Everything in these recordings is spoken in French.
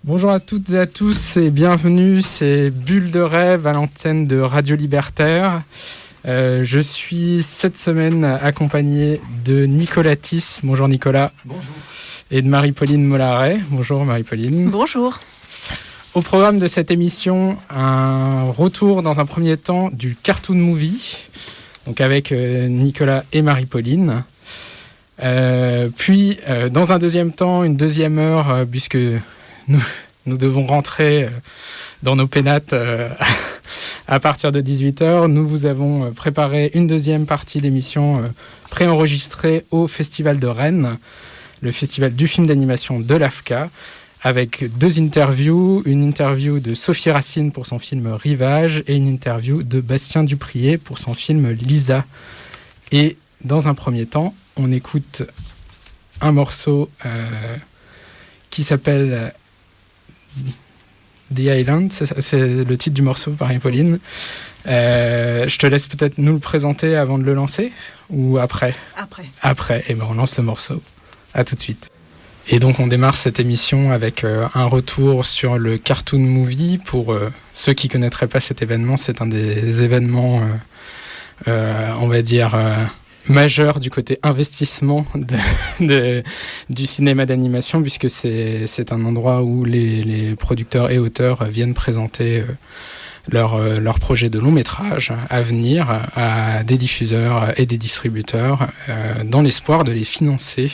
Bonjour à toutes et à tous et bienvenue, c'est Bulle de rêve à l'antenne de Radio Libertaire. Je suis cette semaine accompagné de Nicolas Tisse. Bonjour Nicolas. Bonjour. Et de Marie-Pauline Mollaret. Bonjour Marie-Pauline. Bonjour. Au programme de cette émission, un retour dans un premier temps du Cartoon Movie, donc avec Nicolas et Marie-Pauline. Puis dans un deuxième temps, une deuxième heure, puisque nous devons rentrer dans nos pénates à partir de 18h. Nous vous avons préparé une deuxième partie d'émission préenregistrée au Festival de Rennes, le festival du film d'animation de l'AFCA, avec deux interviews, une interview de Sophie Racine pour son film Rivage et une interview de Bastien Duprier pour son film Lisa. Et dans un premier temps, on écoute un morceau qui s'appelle The Island, c'est le titre du morceau par Pauline. Je te laisse peut-être nous le présenter avant de le lancer ou après ? Après, et ben on lance ce morceau. À tout de suite. Et donc on démarre cette émission avec un retour sur le Cartoon Movie. Pour ceux qui ne connaîtraient pas cet événement, c'est un des événements, on va dire, majeurs du côté investissement du cinéma d'animation, puisque c'est un endroit où les producteurs et auteurs viennent présenter leur projet de long métrage à venir à des diffuseurs et des distributeurs dans l'espoir de les financer.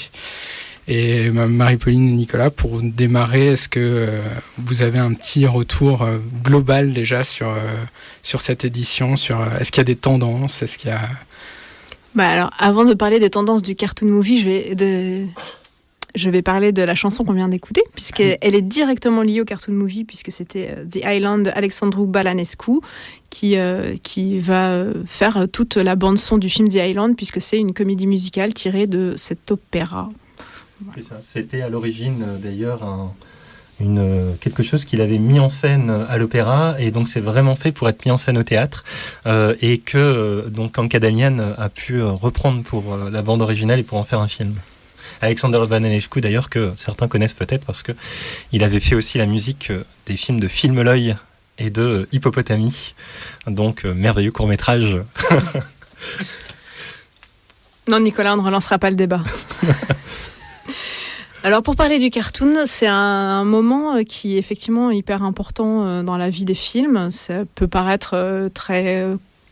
Et Marie-Pauline et Nicolas, pour démarrer, est-ce que vous avez un petit retour global déjà sur cette édition, est-ce qu'il y a des tendances, est-ce qu'il y a... Alors, avant de parler des tendances du Cartoon Movie, je vais parler de la chanson qu'on vient d'écouter, puisqu'elle est directement liée au Cartoon Movie, puisque c'était The Island de Alexandru Balanescu qui va faire toute la bande-son du film The Island, puisque c'est une comédie musicale tirée de cet opéra. C'est ça. C'était à l'origine d'ailleurs quelque chose qu'il avait mis en scène à l'opéra, et donc c'est vraiment fait pour être mis en scène au théâtre, et que donc Anka Damian a pu reprendre pour la bande originale et pour en faire un film. Alexander Balanescu d'ailleurs, que certains connaissent peut-être parce que il avait fait aussi la musique des films de Film l'œil et de Hippopotami, donc merveilleux court-métrage. Non Nicolas, on ne relancera pas le débat. Alors pour parler du cartoon, c'est un moment qui est effectivement hyper important dans la vie des films. Ça peut paraître très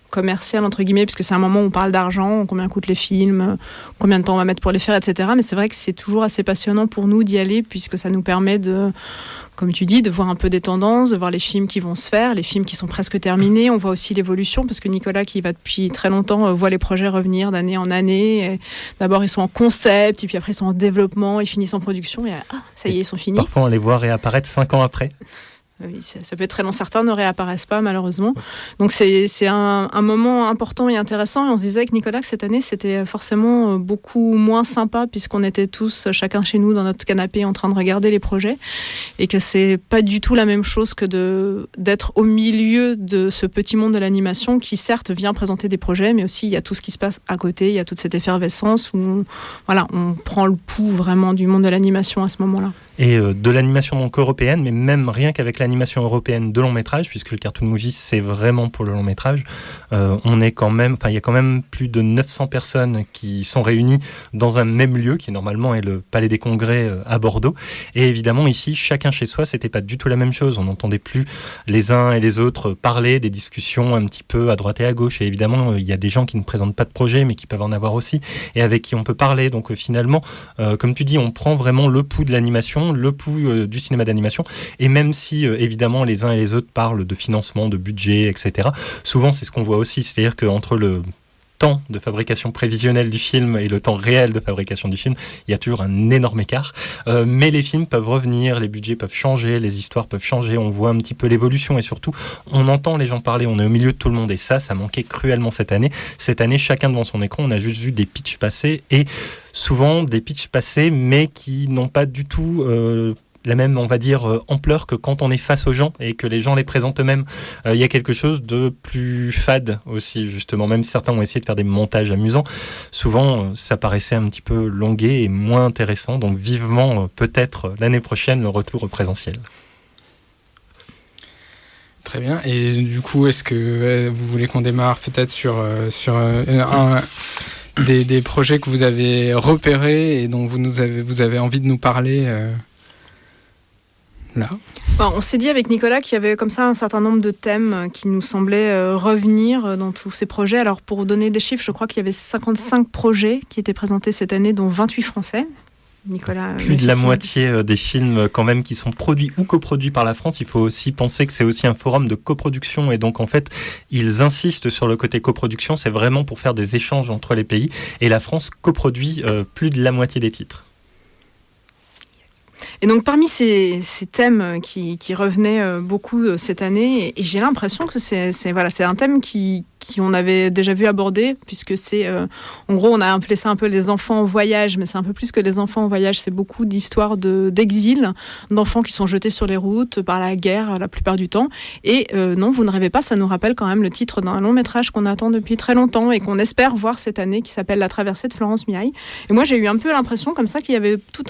commercial entre guillemets, puisque c'est un moment où on parle d'argent, combien coûtent les films, combien de temps on va mettre pour les faire, etc. Mais c'est vrai que c'est toujours assez passionnant pour nous d'y aller, puisque ça nous permet de, comme tu dis, de voir un peu des tendances, de voir les films qui vont se faire, les films qui sont presque terminés. On voit aussi l'évolution, parce que Nicolas, qui va depuis très longtemps, voit les projets revenir d'année en année. Et d'abord, ils sont en concept, et puis après, ils sont en développement, ils finissent en production, et ça y est, ils sont finis. Parfois, on les voit réapparaître 5 ans après. Oui, ça peut être très long. Certains ne réapparaissent pas, malheureusement. Donc, c'est un moment important et intéressant. Et on se disait avec Nicolas que cette année, c'était forcément beaucoup moins sympa, puisqu'on était tous, chacun chez nous, dans notre canapé, en train de regarder les projets. Et que c'est pas du tout la même chose que d'être au milieu de ce petit monde de l'animation qui, certes, vient présenter des projets, mais aussi il y a tout ce qui se passe à côté. Il y a toute cette effervescence où on prend le pouls vraiment du monde de l'animation à ce moment-là. Et de l'animation donc européenne, mais même rien qu'avec l'animation européenne de long métrage, puisque le Cartoon Movie c'est vraiment pour le long métrage, il y a quand même plus de 900 personnes qui sont réunies dans un même lieu, qui normalement est le Palais des Congrès à Bordeaux. Et évidemment ici, chacun chez soi, c'était pas du tout la même chose. On n'entendait plus les uns et les autres parler, des discussions un petit peu à droite et à gauche. Et évidemment, il y a des gens qui ne présentent pas de projet, mais qui peuvent en avoir aussi, et avec qui on peut parler. Donc finalement, comme tu dis, on prend vraiment le pouls de l'animation, le pouls du cinéma d'animation, et même si évidemment les uns et les autres parlent de financement, de budget, etc., souvent c'est ce qu'on voit aussi, c'est-à-dire qu'entre le temps de fabrication prévisionnelle du film et le temps réel de fabrication du film, il y a toujours un énorme écart, mais les films peuvent revenir, les budgets peuvent changer, les histoires peuvent changer, on voit un petit peu l'évolution, et surtout on entend les gens parler, on est au milieu de tout le monde, et ça manquait cruellement cette année, chacun devant son écran, on a juste vu des pitchs passer, et souvent des pitchs passés mais qui n'ont pas du tout la même, on va dire, ampleur que quand on est face aux gens et que les gens les présentent eux-mêmes. Il y a quelque chose de plus fade aussi, justement. Même si certains ont essayé de faire des montages amusants, souvent ça paraissait un petit peu longué et moins intéressant. Donc vivement, peut-être l'année prochaine, le retour au présentiel. Très bien. Et du coup, est-ce que vous voulez qu'on démarre peut-être sur des projets que vous avez repérés et dont vous avez envie de nous parler là? On s'est dit avec Nicolas qu'il y avait comme ça un certain nombre de thèmes qui nous semblaient revenir dans tous ces projets. Alors pour donner des chiffres, je crois qu'il y avait 55 projets qui étaient présentés cette année, dont 28 français. Nicolas, plus de la moitié des films quand même qui sont produits ou coproduits par la France. Il faut aussi penser que c'est aussi un forum de coproduction et donc en fait ils insistent sur le côté coproduction. C'est vraiment pour faire des échanges entre les pays et la France coproduit plus de la moitié des titres. Et donc parmi ces thèmes qui revenaient beaucoup cette année, et j'ai l'impression que c'est un thème qu'on avait déjà vu aborder, puisque c'est, en gros, on a appelé ça un peu les enfants en voyage, mais c'est un peu plus que les enfants en voyage, c'est beaucoup d'histoires d'exil, d'enfants qui sont jetés sur les routes par la guerre la plupart du temps. Et non, vous ne rêvez pas, ça nous rappelle quand même le titre d'un long métrage qu'on attend depuis très longtemps et qu'on espère voir cette année, qui s'appelle La traversée de Florence Miaille. Et moi, j'ai eu un peu l'impression comme ça qu'il y avait tout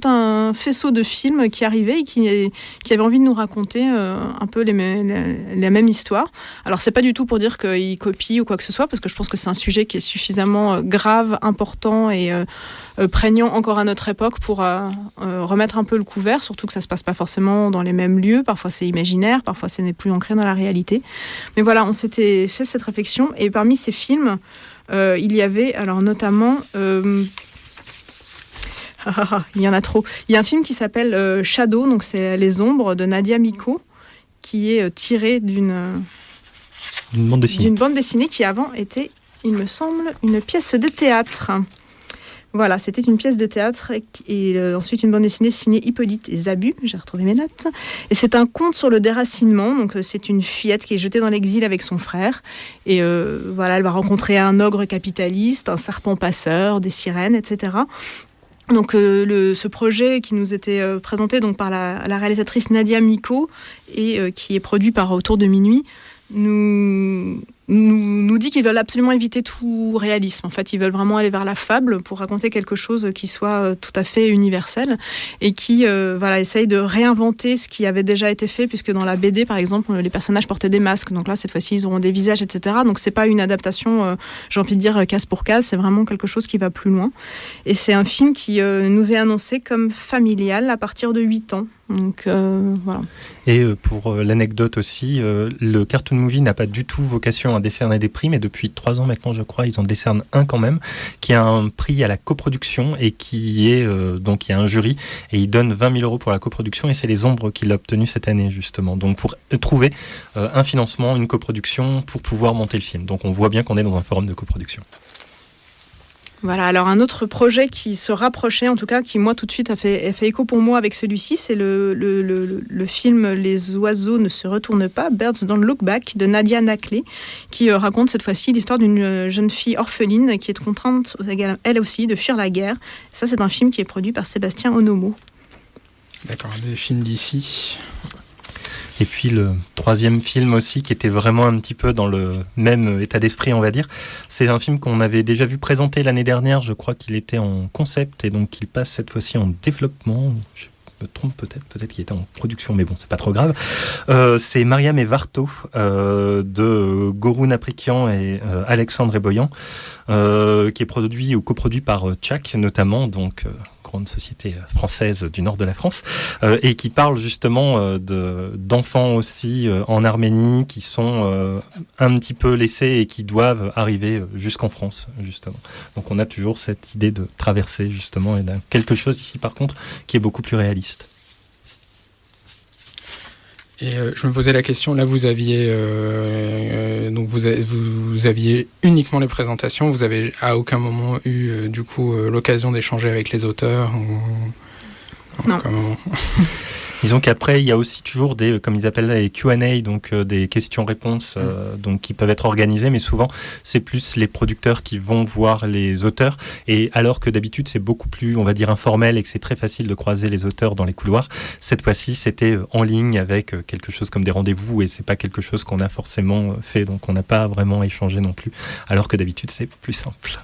un faisceau de films qui arrivaient et qui avaient envie de nous raconter un peu les mêmes histoires. Alors, c'est pas du tout pour dire qu'ils copient ou quoi que ce soit, parce que je pense que c'est un sujet qui est suffisamment grave, important et prégnant encore à notre époque pour remettre un peu le couvert, surtout que ça se passe pas forcément dans les mêmes lieux. Parfois, c'est imaginaire, parfois, ce n'est plus ancré dans la réalité. Mais voilà, on s'était fait cette réflexion. Et parmi ces films, il y avait alors notamment... il y en a trop. Il y a un film qui s'appelle Shadow, donc c'est Les Ombres de Nadia Miko, qui est tiré d'une bande dessinée qui avant était, il me semble, une pièce de théâtre. Voilà, c'était une pièce de théâtre et ensuite une bande dessinée signée Hippolyte et Zabu, j'ai retrouvé mes notes. Et c'est un conte sur le déracinement, donc c'est une fillette qui est jetée dans l'exil avec son frère. Et voilà, elle va rencontrer un ogre capitaliste, un serpent passeur, des sirènes, etc. Donc ce projet qui nous était présenté donc par la réalisatrice Nadia Miko et qui est produit par Autour de minuit nous dit qu'ils veulent absolument éviter tout réalisme. En fait, ils veulent vraiment aller vers la fable pour raconter quelque chose qui soit tout à fait universel et qui essaye de réinventer ce qui avait déjà été fait, puisque dans la BD, par exemple, les personnages portaient des masques. Donc là, cette fois-ci, ils auront des visages, etc. Donc c'est pas une adaptation, j'ai envie de dire, case pour case. C'est vraiment quelque chose qui va plus loin. Et c'est un film qui nous est annoncé comme familial à partir de 8 ans. Donc voilà. Et pour l'anecdote aussi, le Cartoon Movie n'a pas du tout vocation à décerner des prix, mais depuis 3 ans maintenant, je crois, ils en décernent un quand même, qui a un prix à la coproduction et qui est donc il y a un jury et il donne 20 000 € pour la coproduction et c'est Les Ombres qu'il a obtenu cette année justement. Donc pour trouver un financement, une coproduction pour pouvoir monter le film. Donc on voit bien qu'on est dans un forum de coproduction. Voilà, alors un autre projet qui se rapprochait, en tout cas, qui moi tout de suite a fait écho pour moi avec celui-ci, c'est le film Les oiseaux ne se retournent pas, Birds Don't Look Back, de Nadia Naclé, qui raconte cette fois-ci l'histoire d'une jeune fille orpheline qui est contrainte, elle aussi, de fuir la guerre. Ça, c'est un film qui est produit par Sébastien Onomo. D'accord, des films d'ici. Et puis le troisième film aussi, qui était vraiment un petit peu dans le même état d'esprit, on va dire, c'est un film qu'on avait déjà vu présenter l'année dernière. Je crois qu'il était en concept et donc il passe cette fois-ci en développement. Je me trompe peut-être qu'il était en production, mais bon, c'est pas trop grave. C'est Mariam et Varto de Goroun Aprikian et Alexandre Eboyan, qui est produit ou coproduit par Tchak notamment, donc grande société française du nord de la France, et qui parle justement d'enfants aussi en Arménie qui sont un petit peu laissés et qui doivent arriver jusqu'en France, justement. Donc on a toujours cette idée de traverser, justement, et d'un quelque chose ici, par contre, qui est beaucoup plus réaliste. Et je me posais la question, là vous aviez donc vous aviez uniquement les présentations, vous avez à aucun moment eu du coup l'occasion d'échanger avec les auteurs ou... Non. Disons qu'après, il y a aussi toujours des, comme ils appellent les Q&A, donc des questions-réponses donc qui peuvent être organisées, mais souvent, c'est plus les producteurs qui vont voir les auteurs. Et alors que d'habitude, c'est beaucoup plus, on va dire, informel et que c'est très facile de croiser les auteurs dans les couloirs, cette fois-ci, c'était en ligne avec quelque chose comme des rendez-vous et c'est pas quelque chose qu'on a forcément fait, donc on n'a pas vraiment échangé non plus, alors que d'habitude, c'est plus simple.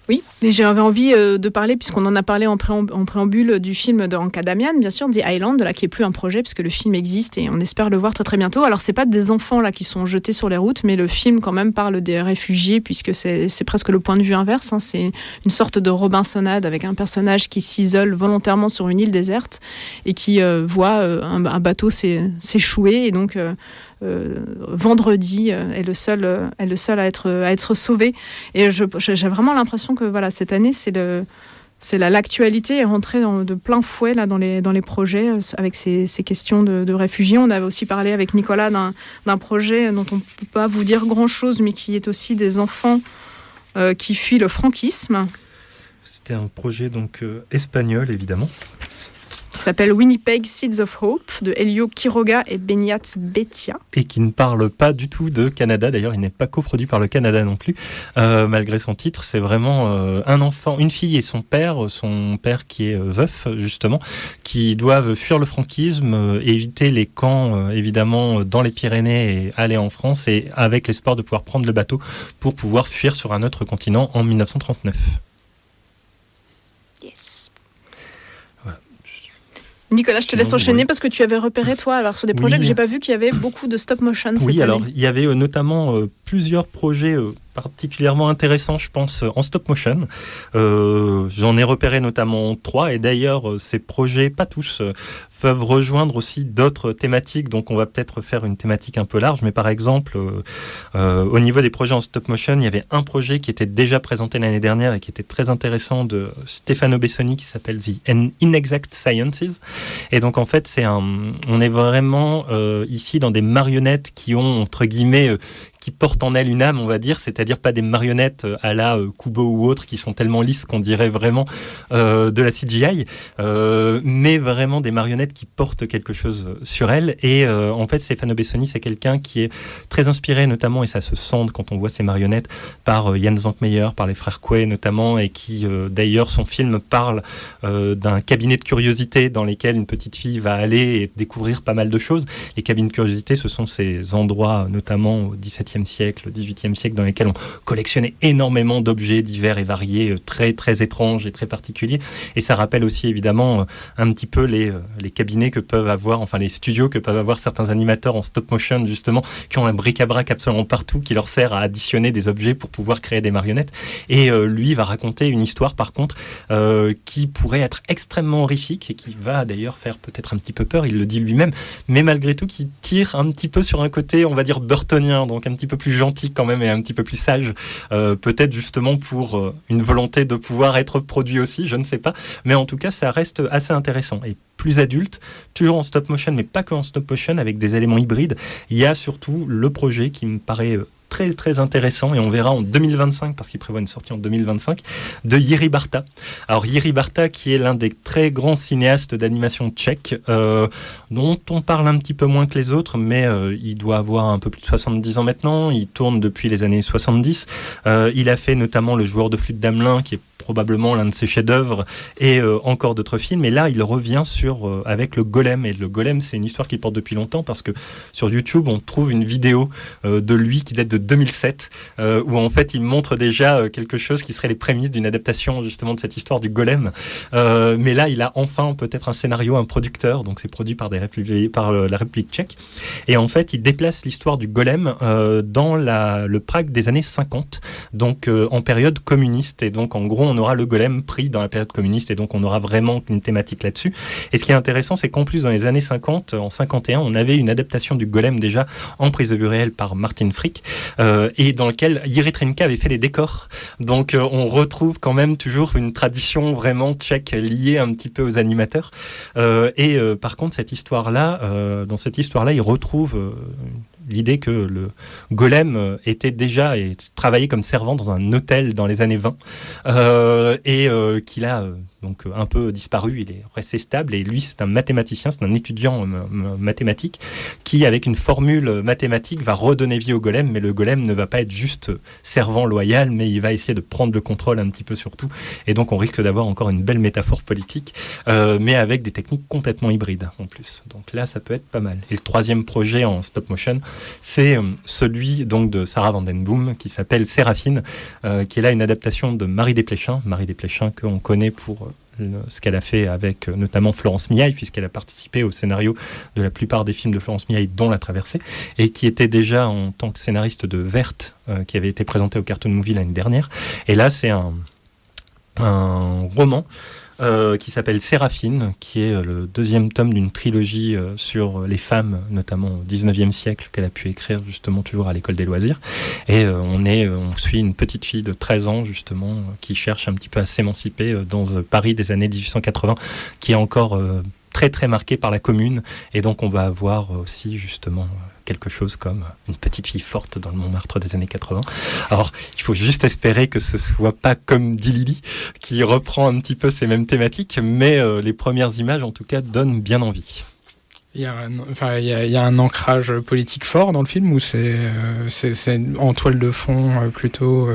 Oui, Mais j'avais envie de parler, puisqu'on en a parlé en préambule du film d'Anka Damian, bien sûr, The Island, là, qui est plus un projet, puisque le film existe et on espère le voir très très bientôt. Alors, c'est pas des enfants là qui sont jetés sur les routes, mais le film quand même parle des réfugiés, puisque c'est presque le point de vue inverse. Hein. C'est une sorte de Robinsonade avec un personnage qui s'isole volontairement sur une île déserte et qui voit un bateau s'échouer, et donc vendredi est le seul à être sauvé. Et j'ai vraiment l'impression que voilà, cette année l'actualité est rentrée de plein fouet là dans les projets avec ces questions de réfugiés. On avait aussi parlé avec Nicolas d'un projet dont on ne peut pas vous dire grand chose, mais qui est aussi des enfants qui fuient le franquisme. C'était un projet donc espagnol évidemment, qui s'appelle Winnipeg Seeds of Hope, de Elio Quiroga et Beñat Betia. Et qui ne parle pas du tout de Canada. D'ailleurs, il n'est pas coproduit par le Canada non plus. Malgré son titre, c'est vraiment un enfant, une fille et son père qui est veuf, justement, qui doivent fuir le franquisme, éviter les camps, évidemment, dans les Pyrénées et aller en France, et avec l'espoir de pouvoir prendre le bateau pour pouvoir fuir sur un autre continent en 1939. Yes. Nicolas, je te laisse enchaîner parce que tu avais repéré, toi, alors sur des projets que j'ai pas vu, qu'il y avait beaucoup de stop motion cette année. Oui, alors il y avait notamment plusieurs projets particulièrement intéressants, je pense, en stop motion. J'en ai repéré notamment 3, et d'ailleurs, ces projets, pas tous, peuvent rejoindre aussi d'autres thématiques, donc on va peut-être faire une thématique un peu large, mais par exemple, au niveau des projets en stop motion, il y avait un projet qui était déjà présenté l'année dernière et qui était très intéressant, de Stefano Bessoni, qui s'appelle The Inexact Sciences. Et donc en fait, on est vraiment ici dans des marionnettes qui ont, entre guillemets, qui portent en elles une âme, on va dire, c'est-à-dire pas des marionnettes à la Kubo ou autres qui sont tellement lisses qu'on dirait vraiment de la CGI, mais vraiment des marionnettes qui portent quelque chose sur elles. Et en fait, Stefano Bessoni, c'est quelqu'un qui est très inspiré, notamment, et ça se sent quand on voit ces marionnettes, par Jan Zankmeyer, par les frères Quay notamment, et qui, d'ailleurs, son film parle d'un cabinet de curiosité dans lesquels une petite fille va aller et découvrir pas mal de choses. Les cabinets de curiosité, ce sont ces endroits, notamment au XVIIe siècle, au XVIIIe siècle, dans lesquels on collectionnait énormément d'objets divers et variés, très, très étranges et très particuliers. Et ça rappelle aussi, évidemment, un petit peu les cabinets que peuvent avoir, enfin les studios que peuvent avoir certains animateurs en stop motion, justement, qui ont un bric-à-brac absolument partout, qui leur sert à additionner des objets pour pouvoir créer des marionnettes. Et lui va raconter une histoire, par contre, qui pourrait être extrêmement horrifique et qui va d'ailleurs faire peut-être un petit peu peur, il le dit lui-même, mais malgré tout qui tire un petit peu sur un côté, on va dire, burtonien, donc un petit peu plus gentil quand même et un petit peu plus sage, peut-être justement pour une volonté de pouvoir être produit aussi, je ne sais pas, mais en tout cas ça reste assez intéressant. Et plus adulte, toujours en stop motion, mais pas que en stop motion, avec des éléments hybrides. Il y a surtout le projet qui me paraît très très intéressant, et on verra en 2025, parce qu'il prévoit une sortie en 2025, de Jiří Bárta. Alors Jiří Bárta, qui est l'un des très grands cinéastes d'animation tchèque, dont on parle un petit peu moins que les autres, mais il doit avoir un peu plus de 70 ans maintenant, il tourne depuis les années 70, il a fait notamment Le Joueur de flûte d'Hamelin, qui est probablement l'un de ses chefs-d'œuvre, et encore d'autres films. Et là, il revient avec le Golem. Et le Golem, c'est une histoire qu'il porte depuis longtemps, parce que sur YouTube, on trouve une vidéo de lui qui date de 2007, où en fait, il montre déjà quelque chose qui serait les prémices d'une adaptation justement de cette histoire du Golem. Mais là, il a enfin peut-être un scénario, un producteur, donc c'est produit par la République tchèque. Et en fait, il déplace l'histoire du Golem dans le Prague des années 50, donc en période communiste. Et donc, en gros, on aura le Golem pris dans la période communiste, et donc on aura vraiment une thématique là-dessus. Et ce qui est intéressant, c'est qu'en plus, dans les années 50, en 51, on avait une adaptation du Golem déjà en prise de vue réelle par Martin Frick, et dans lequel Jiří Trnka avait fait les décors. Donc on retrouve quand même toujours une tradition vraiment tchèque liée un petit peu aux animateurs. Par contre, dans cette histoire-là, il retrouve l'idée que le Golem était déjà travaillé comme servant dans un hôtel dans les années 20, et qu'il a donc un peu disparu, il est resté stable, et lui c'est un mathématicien, c'est un étudiant mathématique qui, avec une formule mathématique, va redonner vie au golem, mais le golem ne va pas être juste servant loyal, mais il va essayer de prendre le contrôle un petit peu sur tout, et donc on risque d'avoir encore une belle métaphore politique, mais avec des techniques complètement hybrides en plus. Donc là ça peut être pas mal. Et le troisième projet en stop motion, c'est celui donc de Sarah Van Den Boom qui s'appelle Séraphine, qui est là une adaptation de Marie Desplechin qu'on connaît pour ce qu'elle a fait avec notamment Florence Miaille, puisqu'elle a participé au scénario de la plupart des films de Florence Miaille, dont La Traversée, et qui était déjà en tant que scénariste de Verte, qui avait été présenté au Cartoon Movie l'année dernière. Et là c'est un roman qui s'appelle Séraphine, qui est le deuxième tome d'une trilogie sur les femmes, notamment au 19e siècle, qu'elle a pu écrire justement toujours à l'école des loisirs. Et on suit une petite fille de 13 ans justement qui cherche un petit peu à s'émanciper dans Paris des années 1880, qui est encore très très marqué par la Commune, et donc on va avoir aussi justement quelque chose comme une petite fille forte dans le Montmartre des années 80. Alors, il faut juste espérer que ce soit pas comme dit Lily, qui reprend un petit peu ces mêmes thématiques, mais les premières images, en tout cas, donnent bien envie. Il y a un ancrage politique fort dans le film, ou c'est en toile de fond plutôt...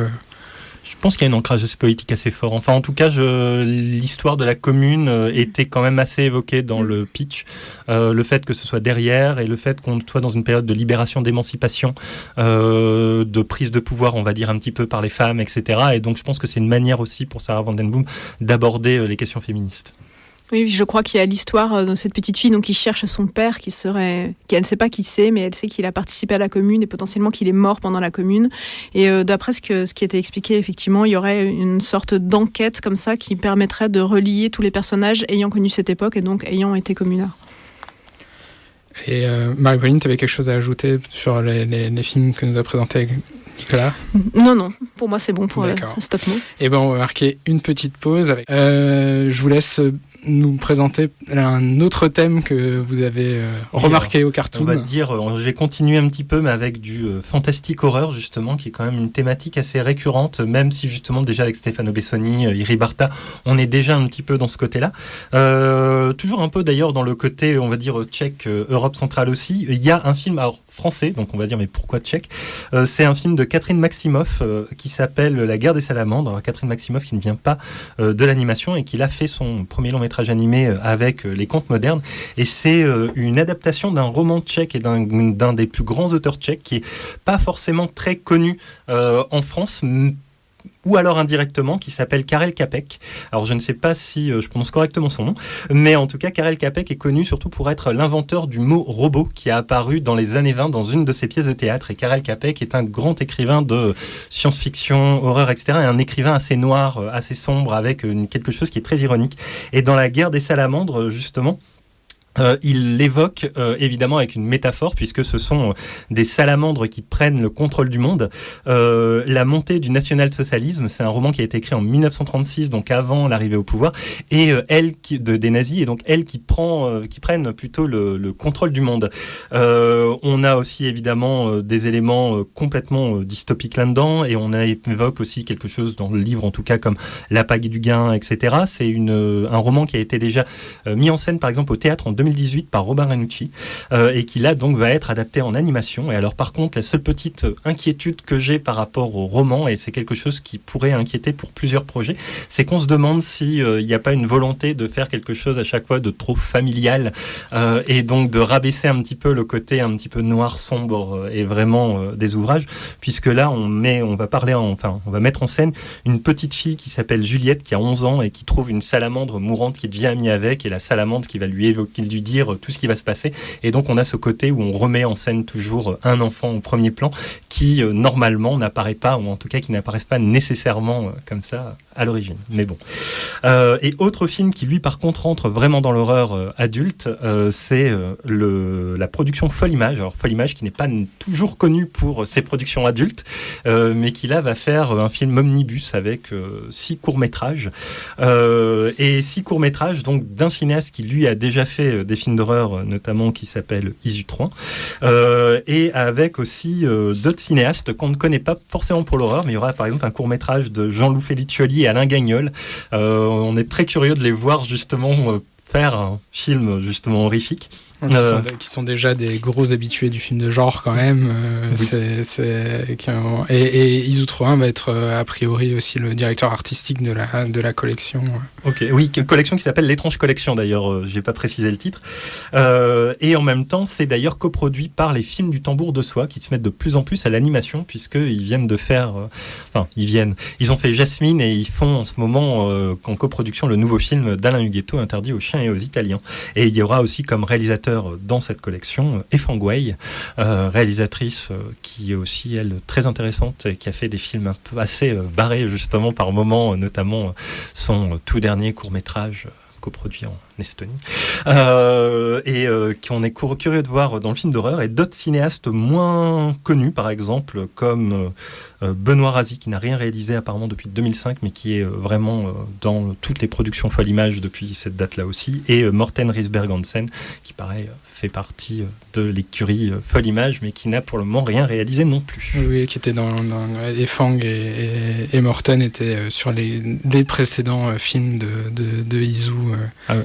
Je pense qu'il y a un ancrage politique assez fort. Enfin, en tout cas, l'histoire de la Commune était quand même assez évoquée dans le pitch. Le fait que ce soit derrière, et le fait qu'on soit dans une période de libération, d'émancipation, de prise de pouvoir, on va dire, un petit peu par les femmes, etc. Et donc, je pense que c'est une manière aussi pour Sarah Van Den Boom d'aborder les questions féministes. Oui, je crois qu'il y a l'histoire de cette petite fille donc, qui cherche son père, elle ne sait pas qui c'est, mais elle sait qu'il a participé à la Commune et potentiellement qu'il est mort pendant la Commune. Et d'après ce qui était expliqué, effectivement, il y aurait une sorte d'enquête comme ça qui permettrait de relier tous les personnages ayant connu cette époque et donc ayant été communards. Et Marie-Pauline, tu avais quelque chose à ajouter sur les films que nous a présentés Nicolas ? Non, pour moi c'est bon pour Stop Mo. Et ben on va marquer une petite pause. Je vous laisse nous présenter un autre thème que vous avez remarqué au cartoon. On va dire, j'ai continué un petit peu, mais avec du fantastique horreur, justement, qui est quand même une thématique assez récurrente, même si justement déjà avec Stefano Bessoni, Iribarta, on est déjà un petit peu dans ce côté-là. Toujours un peu d'ailleurs dans le côté, on va dire, tchèque, Europe centrale aussi. Il y a un film français, donc on va dire, mais pourquoi tchèque ? C'est un film de Catherine Maximoff qui s'appelle La guerre des salamandres. Alors, Catherine Maximoff qui ne vient pas de l'animation et qui a fait son premier long métrage animé avec les contes modernes, et c'est une adaptation d'un roman tchèque et d'un des plus grands auteurs tchèques qui est pas forcément très connu en France, ou alors indirectement, qui s'appelle Karel Čapek. Alors je ne sais pas si je prononce correctement son nom, mais en tout cas Karel Čapek est connu surtout pour être l'inventeur du mot robot qui a apparu dans les années 20 dans une de ses pièces de théâtre. Et Karel Čapek est un grand écrivain de science-fiction, horreur, etc. et un écrivain assez noir, assez sombre, avec quelque chose qui est très ironique. Et dans La guerre des salamandres, justement, il l'évoque évidemment avec une métaphore, puisque ce sont des salamandres qui prennent le contrôle du monde. La montée du national-socialisme, c'est un roman qui a été écrit en 1936, donc avant l'arrivée au pouvoir, et des nazis, et donc elles qui prennent plutôt le contrôle du monde. On a aussi évidemment des éléments complètement dystopiques là-dedans, et on évoque aussi quelque chose dans le livre, en tout cas, comme La Pagaie du Gain, etc. C'est un roman qui a été déjà mis en scène, par exemple, au théâtre en 2018 par Robin Ranucci, et qui là donc va être adapté en animation. Et alors par contre, la seule petite inquiétude que j'ai par rapport au roman, et c'est quelque chose qui pourrait inquiéter pour plusieurs projets, c'est qu'on se demande s'il n'y a pas une volonté de faire quelque chose à chaque fois de trop familial, et donc de rabaisser un petit peu le côté un petit peu noir, sombre et vraiment des ouvrages, puisque là on va mettre en scène une petite fille qui s'appelle Juliette, qui a 11 ans et qui trouve une salamandre mourante qui devient amie avec, et la salamandre qui va lui dire tout ce qui va se passer. Et donc on a ce côté où on remet en scène toujours un enfant au premier plan qui normalement n'apparaît pas, ou en tout cas qui n'apparaissent pas nécessairement comme ça à l'origine. Mais bon. Et autre film qui lui par contre rentre vraiment dans l'horreur adulte, c'est la production Folle Image. Alors Folle Image qui n'est pas toujours connue pour ses productions adultes, mais qui là va faire un film omnibus avec 6 courts-métrages. Et 6 courts-métrages donc d'un cinéaste qui lui a déjà fait des films d'horreur, notamment qui s'appelle Isu 3, et avec aussi d'autres cinéastes qu'on ne connaît pas forcément pour l'horreur, mais il y aura par exemple un court-métrage de Jean-Loup Felicioli et Alain Gagnol. On est très curieux de les voir justement faire un film justement horrifique. Qui sont déjà des gros habitués du film de genre quand même. Oui. Et Izu Troin va être a priori aussi le directeur artistique de la collection. Ok, oui, collection qui s'appelle L'étrange collection d'ailleurs, j'ai pas précisé le titre. Et en même temps, c'est d'ailleurs coproduit par les films du Tambour de Soie qui se mettent de plus en plus à l'animation puisqu'ils viennent de faire... ils ont fait Jasmine et ils font en ce moment en coproduction le nouveau film d'Alain Huguetto, Interdit aux chiens et aux Italiens. Et il y aura aussi comme réalisateur dans cette collection Efang Wei, réalisatrice qui est aussi elle très intéressante et qui a fait des films un peu assez barrés justement par moments, notamment son tout dernier court-métrage coproduit en Estonie, qu'on est curieux de voir dans le film d'horreur, et d'autres cinéastes moins connus, par exemple, comme Benoît Razi, qui n'a rien réalisé apparemment depuis 2005, mais qui est vraiment dans toutes les productions Folle Image depuis cette date-là aussi, et Morten Risberg Hansen, qui pareil fait partie de l'écurie Folle Image, mais qui n'a pour le moment rien réalisé non plus. Oui, qui était dans Efang et Morten étaient sur les précédents films de Izu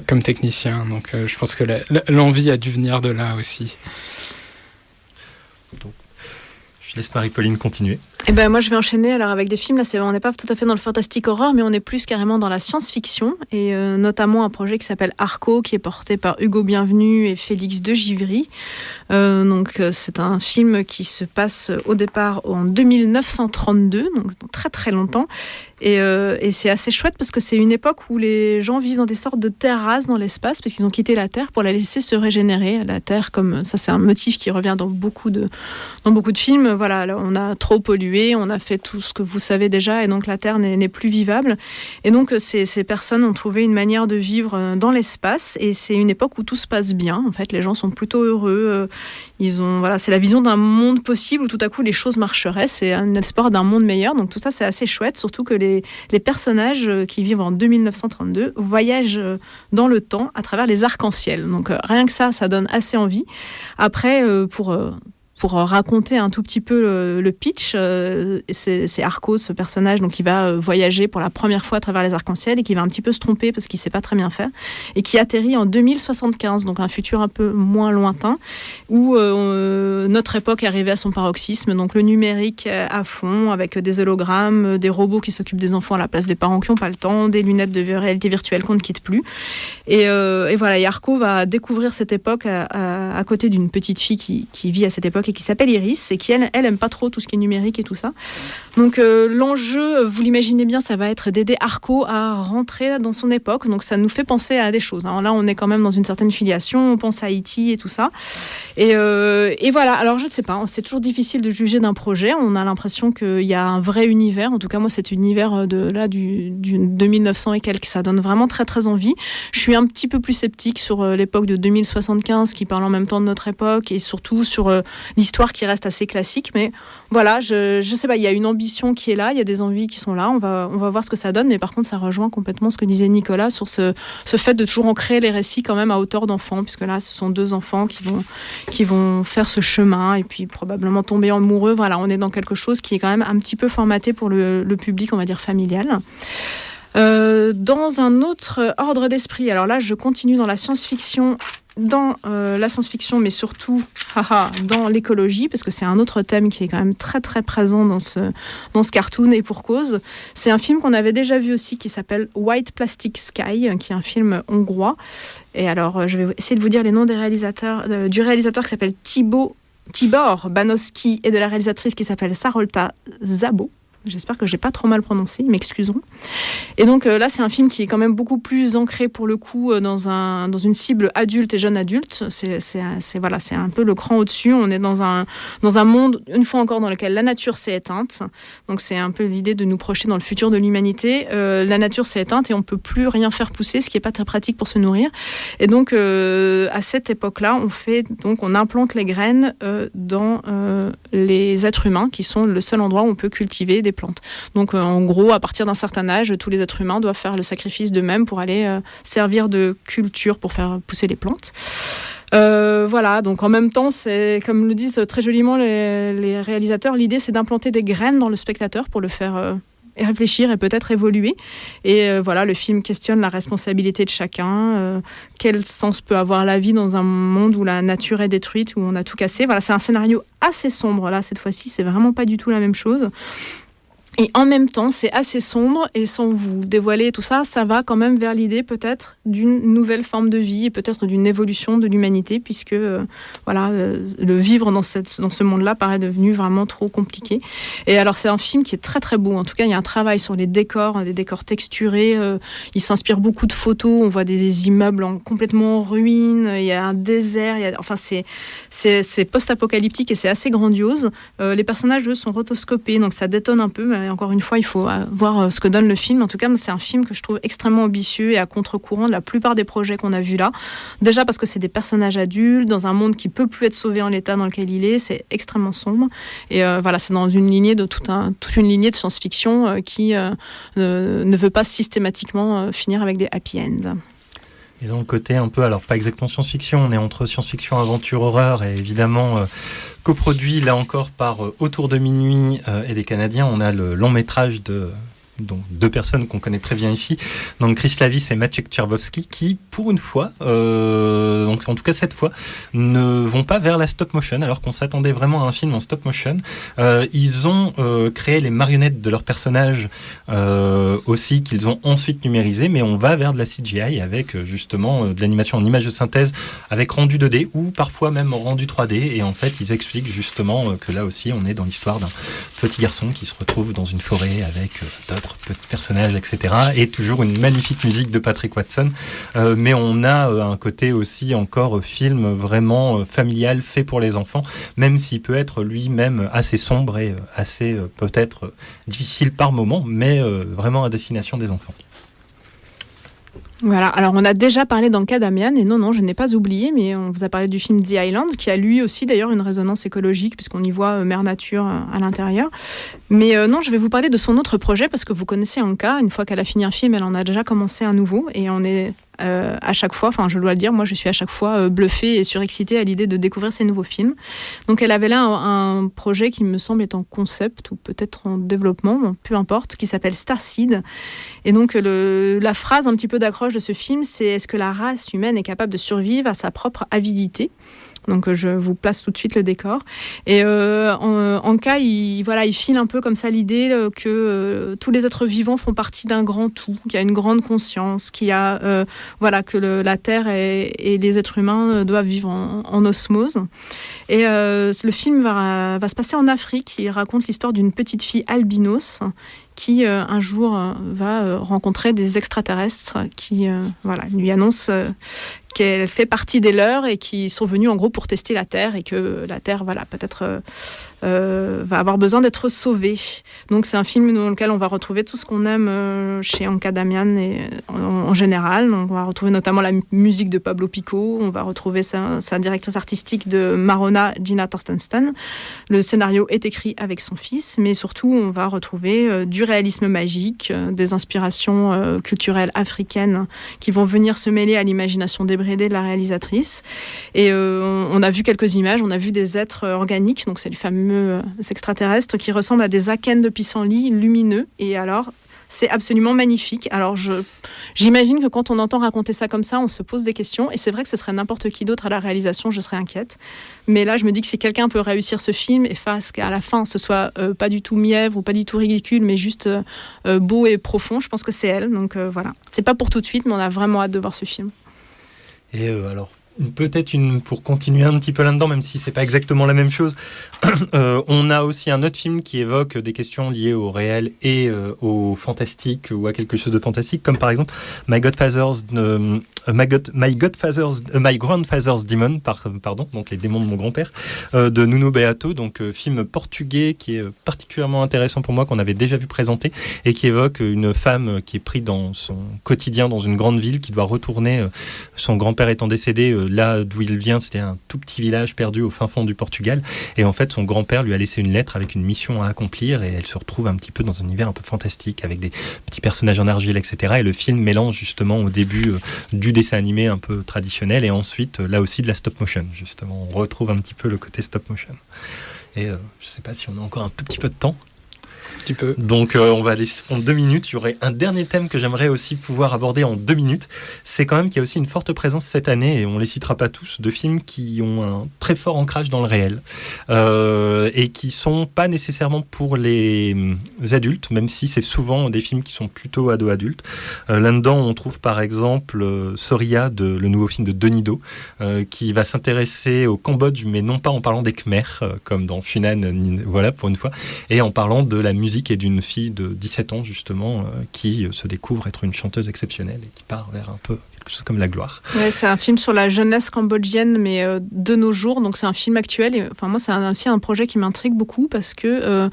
comme technicien, donc je pense que l'envie a dû venir de là aussi. Donc, je laisse Marie-Pauline continuer. Et ben moi je vais enchaîner alors avec des films. Là on n'est pas tout à fait dans le fantastique horreur, mais on est plus carrément dans la science-fiction, et notamment un projet qui s'appelle Arco, qui est porté par Hugo Bienvenu et Félix de Givry. Donc c'est un film qui se passe au départ en 2932, donc très très longtemps. Et c'est assez chouette parce que c'est une époque où les gens vivent dans des sortes de terrasses dans l'espace parce qu'ils ont quitté la Terre pour la laisser se régénérer. La Terre, comme ça, c'est un motif qui revient dans beaucoup de films. Voilà, là, on a trop pollué, on a fait tout ce que vous savez déjà, et donc la Terre n'est plus vivable. Et donc ces personnes ont trouvé une manière de vivre dans l'espace, et c'est une époque où tout se passe bien. En fait, les gens sont plutôt heureux. C'est la vision d'un monde possible où tout à coup les choses marcheraient. C'est un espoir d'un monde meilleur. Donc tout ça, c'est assez chouette, surtout que les personnages qui vivent en 2932 voyagent dans le temps à travers les arcs-en-ciel. Donc rien que ça donne assez envie. Après, pour raconter un tout petit peu le pitch, c'est Arco, ce personnage, donc qui va voyager pour la première fois à travers les arcs-en-ciel et qui va un petit peu se tromper parce qu'il sait pas très bien faire, et qui atterrit en 2075, donc un futur un peu moins lointain, où notre époque est arrivée à son paroxysme, donc le numérique à fond, avec des hologrammes, des robots qui s'occupent des enfants à la place des parents qui n'ont pas le temps, des lunettes de réalité virtuelle qu'on ne quitte plus. Et voilà, et Arco va découvrir cette époque à côté d'une petite fille qui vit à cette époque et qui s'appelle Iris, et qui elle aime pas trop tout ce qui est numérique et tout ça. Donc l'enjeu, vous l'imaginez bien, ça va être d'aider Arco à rentrer dans son époque. Donc ça nous fait penser à des choses. Alors là, on est quand même dans une certaine filiation, on pense à E.T. et tout ça. Et voilà, alors je ne sais pas, c'est toujours difficile de juger d'un projet. On a l'impression qu'il y a un vrai univers. En tout cas, moi, cet univers de 1900 et quelques, ça donne vraiment très très envie. Je suis un petit peu plus sceptique sur l'époque de 2075 qui parle en même temps de notre époque, et surtout sur l'histoire qui reste assez classique. Mais voilà, je sais pas, il y a une ambition qui est là, il y a des envies qui sont là. On va voir ce que ça donne, mais par contre, ça rejoint complètement ce que disait Nicolas sur ce fait de toujours ancrer les récits quand même à hauteur d'enfants, puisque là, ce sont deux enfants qui vont faire ce chemin et puis probablement tomber amoureux. Voilà, on est dans quelque chose qui est quand même un petit peu formaté pour le public, on va dire, familial. Dans un autre ordre d'esprit, alors là, je continue dans la science-fiction, mais surtout dans l'écologie, parce que c'est un autre thème qui est quand même très très présent dans ce cartoon, et pour cause. C'est un film qu'on avait déjà vu aussi qui s'appelle White Plastic Sky, qui est un film hongrois. Et alors, je vais essayer de vous dire les noms des réalisateurs, du réalisateur qui s'appelle Tibor Banowski et de la réalisatrice qui s'appelle Sarolta Szabo. J'espère que je l'ai pas trop mal prononcé, ils m'excuseront. Et donc là, c'est un film qui est quand même beaucoup plus ancré pour le coup dans une cible adulte et jeune adulte. C'est un peu le cran au-dessus. On est dans un monde, une fois encore, dans lequel la nature s'est éteinte. Donc c'est un peu l'idée de nous projeter dans le futur de l'humanité. La nature s'est éteinte et on peut plus rien faire pousser, ce qui est pas très pratique pour se nourrir. Et donc à cette époque-là, on implante les graines dans les êtres humains, qui sont le seul endroit où on peut cultiver des plantes. Donc en gros, à partir d'un certain âge, tous les êtres humains doivent faire le sacrifice d'eux-mêmes pour aller servir de culture pour faire pousser les plantes. Voilà, donc en même temps, c'est, comme le disent très joliment les réalisateurs, l'idée c'est d'implanter des graines dans le spectateur pour le faire réfléchir et peut-être évoluer. Et voilà, le film questionne la responsabilité de chacun, quel sens peut avoir la vie dans un monde où la nature est détruite, où on a tout cassé. Voilà, c'est un scénario assez sombre. Là, cette fois-ci, c'est vraiment pas du tout la même chose. Et en même temps, c'est assez sombre, et sans vous dévoiler tout ça, ça va quand même vers l'idée peut-être d'une nouvelle forme de vie et peut-être d'une évolution de l'humanité, puisque le vivre dans ce monde-là paraît devenu vraiment trop compliqué. Et alors c'est un film qui est très très beau. En tout cas, il y a un travail sur les décors, des décors texturés. Il s'inspire beaucoup de photos. On voit des immeubles complètement en ruine. Il y a un désert. C'est post-apocalyptique et c'est assez grandiose. Les personnages, eux, sont rotoscopés, donc ça détonne un peu. Mais encore une fois, il faut voir ce que donne le film. En tout cas, c'est un film que je trouve extrêmement ambitieux et à contre-courant de la plupart des projets qu'on a vus là. Déjà parce que c'est des personnages adultes dans un monde qui peut plus être sauvé en l'état dans lequel il est. C'est extrêmement sombre. Et c'est dans une lignée de toute une lignée de science-fiction qui ne veut pas systématiquement finir avec des happy ends. Et dans le côté un peu, alors pas exactement science-fiction, on est entre science-fiction, aventure, horreur, et évidemment coproduit là encore par Autour de minuit et des Canadiens. On a le long métrage de donc deux personnes qu'on connaît très bien ici, donc Chris Lavis et Maciek Czerwowski, qui pour une fois, donc en tout cas cette fois, ne vont pas vers la stop motion, alors qu'on s'attendait vraiment à un film en stop motion. Ils ont créé les marionnettes de leurs personnages aussi, qu'ils ont ensuite numérisé, mais on va vers de la CGI avec justement de l'animation en image de synthèse, avec rendu 2D ou parfois même rendu 3D, et en fait ils expliquent justement que là aussi on est dans l'histoire d'un petit garçon qui se retrouve dans une forêt avec d'autres petits personnages, etc. Et toujours une magnifique musique de Patrick Watson. Mais on a un côté aussi encore film vraiment familial, fait pour les enfants, même s'il peut être lui-même assez sombre et assez peut-être difficile par moments, mais vraiment à destination des enfants. Voilà, alors on a déjà parlé dans le cas d'Amian, et non, je n'ai pas oublié, mais on vous a parlé du film The Island, qui a lui aussi d'ailleurs une résonance écologique, puisqu'on y voit Mère Nature à l'intérieur. Mais non, je vais vous parler de son autre projet, parce que vous connaissez Anka, une fois qu'elle a fini un film, elle en a déjà commencé un nouveau, et on est à chaque fois, enfin je dois le dire, moi je suis à chaque fois bluffée et surexcitée à l'idée de découvrir ces nouveaux films. Donc elle avait là un projet qui me semble être en concept ou peut-être en développement, bon, peu importe, qui s'appelle Starseed. Et donc la phrase un petit peu d'accroche de ce film, c'est: est-ce que la race humaine est capable de survivre à sa propre avidité ? Donc je vous place tout de suite le décor. Et Anka, il file un peu comme ça l'idée que tous les êtres vivants font partie d'un grand tout, qu'il y a une grande conscience, qu'il y a que la Terre et les êtres humains doivent vivre en osmose. Et le film va se passer en Afrique. Il raconte l'histoire d'une petite fille albinos qui un jour va rencontrer des extraterrestres qui lui annoncent qu'elle fait partie des leurs et qui sont venus en gros pour tester la Terre, et que la Terre peut-être va avoir besoin d'être sauvée. Donc c'est un film dans lequel on va retrouver tout ce qu'on aime chez Anka Damian et en général. Donc, on va retrouver notamment la musique de Pablo Pico, on va retrouver sa directrice artistique de Marona, Gina Torstensson. Le scénario est écrit avec son fils, mais surtout on va retrouver du réalisme magique, des inspirations culturelles africaines qui vont venir se mêler à l'imagination débridée de la réalisatrice. Et on a vu quelques images, on a vu des êtres organiques, donc c'est les fameux extraterrestres qui ressemblent à des akènes de pissenlit lumineux. Et alors, c'est absolument magnifique. Alors, j'imagine que quand on entend raconter ça comme ça, on se pose des questions. Et c'est vrai que ce serait n'importe qui d'autre à la réalisation, je serais inquiète. Mais là, je me dis que si quelqu'un peut réussir ce film et fasse qu'à la fin, ce soit pas du tout mièvre ou pas du tout ridicule, mais juste beau et profond, je pense que c'est elle. Donc voilà. C'est pas pour tout de suite, mais on a vraiment hâte de voir ce film. Et alors, peut-être pour continuer un petit peu là-dedans, même si c'est pas exactement la même chose, on a aussi un autre film qui évoque des questions liées au réel et au fantastique, ou à quelque chose de fantastique, comme par exemple My Grandfather's Demon, donc les démons de mon grand-père, de Nuno Beato, donc film portugais qui est particulièrement intéressant pour moi, qu'on avait déjà vu présenter, et qui évoque une femme qui est prise dans son quotidien dans une grande ville, qui doit retourner, son grand-père étant décédé, là d'où il vient, c'était un tout petit village perdu au fin fond du Portugal, et en fait son grand-père lui a laissé une lettre avec une mission à accomplir, et elle se retrouve un petit peu dans un univers un peu fantastique avec des petits personnages en argile, etc. Et le film mélange justement au début du dessin animé un peu traditionnel, et ensuite là aussi de la stop motion, justement on retrouve un petit peu le côté stop motion. Et je sais pas si on a encore un tout petit peu de temps. Tu peux. Donc on va aller en 2 minutes. Il y aurait un dernier thème que j'aimerais aussi pouvoir aborder en 2 minutes. C'est quand même qu'il y a aussi une forte présence cette année, et on ne les citera pas tous, de films qui ont un très fort ancrage dans le réel et qui ne sont pas nécessairement pour les adultes, même si c'est souvent des films qui sont plutôt ado-adultes. Là-dedans, on trouve par exemple Soria, le nouveau film de Denis Do, qui va s'intéresser au Cambodge, mais non pas en parlant des Khmers, comme dans Funan, voilà, pour une fois, et en parlant de la musique et d'une fille de 17 ans, justement, qui se découvre être une chanteuse exceptionnelle et qui part vers un peu quelque chose comme la gloire. Ouais, c'est un film sur la jeunesse cambodgienne, mais de nos jours, donc c'est un film actuel. Et, moi, c'est aussi un projet qui m'intrigue beaucoup parce que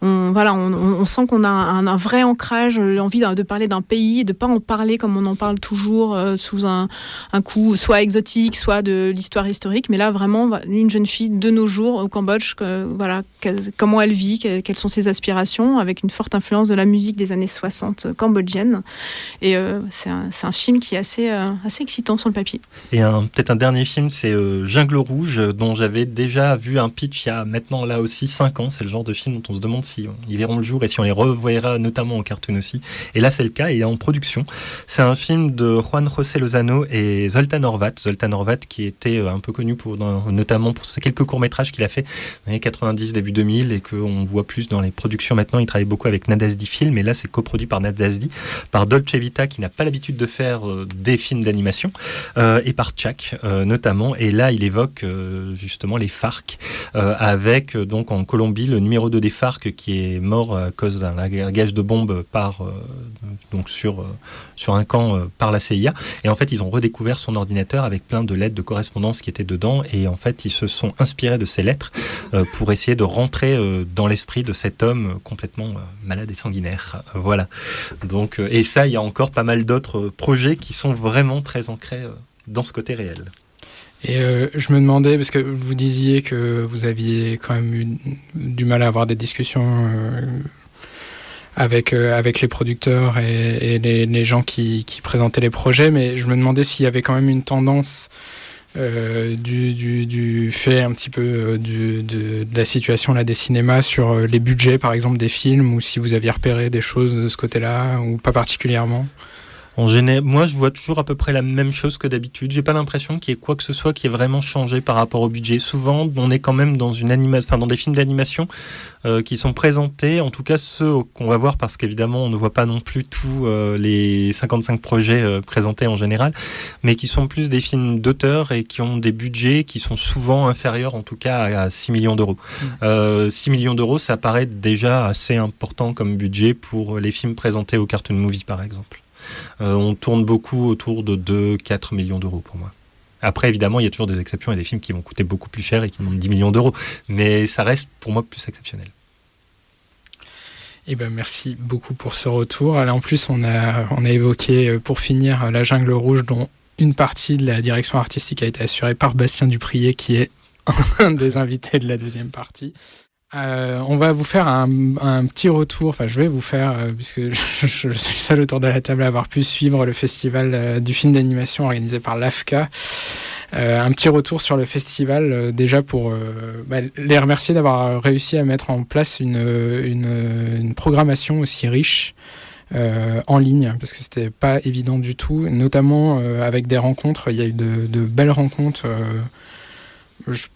on sent qu'on a un vrai ancrage, envie de parler d'un pays et de ne pas en parler comme on en parle toujours sous un coup soit exotique, soit de l'histoire historique. Mais là, vraiment, une jeune fille de nos jours au Cambodge, comment elle vit, quelles sont ses aspirations, avec une forte influence de la musique des années 60 cambodgienne. Et c'est un film qui est assez excitant sur le papier. Et peut-être un dernier film, c'est Jungle Rouge, dont j'avais déjà vu un pitch il y a maintenant là aussi 5 ans. C'est le genre de film dont on se demande si ils verront le jour et si on les revoira notamment en cartoon aussi. Et là, c'est le cas, il est en production. C'est un film de Juan José Lozano et Zoltan Horvat. Zoltan Horvat qui était un peu connu notamment pour ces quelques courts-métrages qu'il a fait dans les années 90, début 2000, et qu'on voit plus dans les productions maintenant. Il travaille beaucoup avec Nadasdi Film, et là, c'est coproduit par Nadasdi, par Dolce Vita, qui n'a pas l'habitude de faire des films d'animation, et par Tchak, notamment. Et là, il évoque justement les FARC, avec donc en Colombie le numéro 2 des FARC qui est mort à cause d'un largage de bombes donc sur un camp par la CIA. Et en fait, ils ont redécouvert son ordinateur avec plein de lettres de correspondance qui étaient dedans. Et en fait, ils se sont inspirés de ces lettres pour essayer de rentrer dans l'esprit de cet homme complètement malade et sanguinaire. Voilà. Donc, et ça, il y a encore pas mal d'autres projets qui sont vraiment très ancrés dans ce côté réel. Et je me demandais, parce que vous disiez que vous aviez quand même eu du mal à avoir des discussions avec les producteurs et les gens qui présentaient les projets, mais je me demandais s'il y avait quand même une tendance du fait un petit peu de la situation là, des cinémas sur les budgets par exemple des films, ou si vous aviez repéré des choses de ce côté-là, ou pas particulièrement. En général, moi, je vois toujours à peu près la même chose que d'habitude. J'ai pas l'impression qu'il y ait quoi que ce soit qui ait vraiment changé par rapport au budget. Souvent, on est quand même dans dans des films d'animation qui sont présentés, en tout cas ceux qu'on va voir, parce qu'évidemment, on ne voit pas non plus tous les 55 projets présentés en général, mais qui sont plus des films d'auteur et qui ont des budgets qui sont souvent inférieurs, en tout cas, à 6 millions d'euros. 6 millions d'euros, ça paraît déjà assez important comme budget pour les films présentés au Cartoon Movie, par exemple. On tourne beaucoup autour de 2-4 millions d'euros pour moi. Après, évidemment, il y a toujours des exceptions et des films qui vont coûter beaucoup plus cher et qui demandent 10 millions d'euros. Mais ça reste pour moi plus exceptionnel. Eh ben, merci beaucoup pour ce retour. Alors, en plus, on a évoqué, pour finir, La Jungle Rouge, dont une partie de la direction artistique a été assurée par Bastien Duprier, qui est un des invités de la deuxième partie. On va vous faire un petit retour, enfin je vais vous faire, puisque je suis seul autour de la table à avoir pu suivre le festival du film d'animation organisé par l'AFCA. Un petit retour sur le festival, déjà pour les remercier d'avoir réussi à mettre en place une programmation aussi riche en ligne, parce que c'était pas évident du tout, notamment avec des rencontres. Il y a eu de belles rencontres.